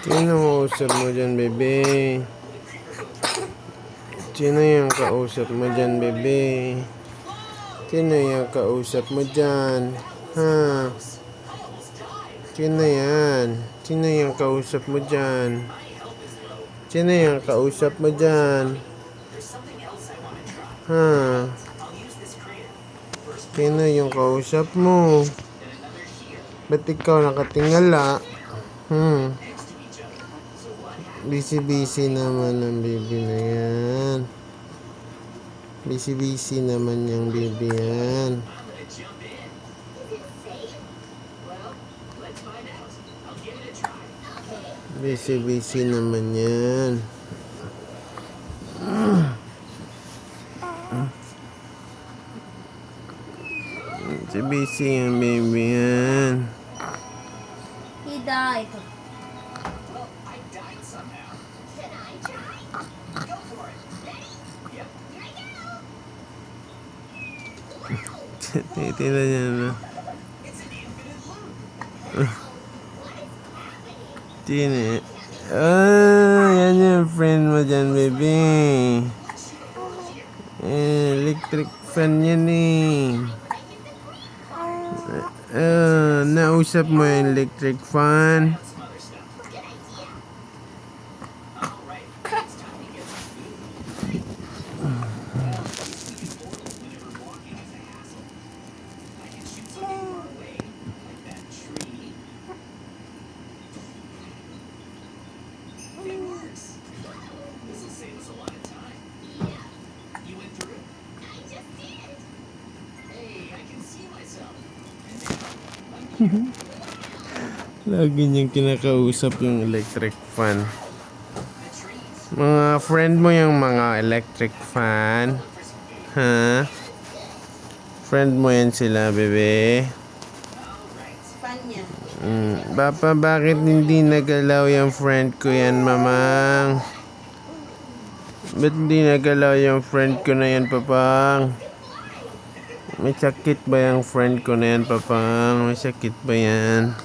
Sino kausap mo dyan, bebe? Sino yung kausap mo dyan, bebe? Sino yung kausap mo dyan? Ha? Sino yan? Sino yung kausap mo dyan? Sino yung kausap mo dyan? Ha? Sino yung kausap mo? Ba't ikaw nakatingala? Busy-busy naman ang baby na yan. Busy-busy naman yung baby yan. Busy-busy naman yan. Busy yung baby yan. He died. Titila niya na. Tine. Yan yung friend mo dyan, baby. Electric fan yan eh. Nausap mo yung electric fan. Lagi niyang kinakausap yung electric fan. Mga friend mo yung mga electric fan? Ha? Friend mo yan sila, bebe? Fan niya. Papa, bakit hindi nagalaw yung friend ko yan, mamang? Ba't hindi nagalaw yung friend ko na yan, papang? May sakit ba yung friend ko na yan, papang? May sakit ba yan?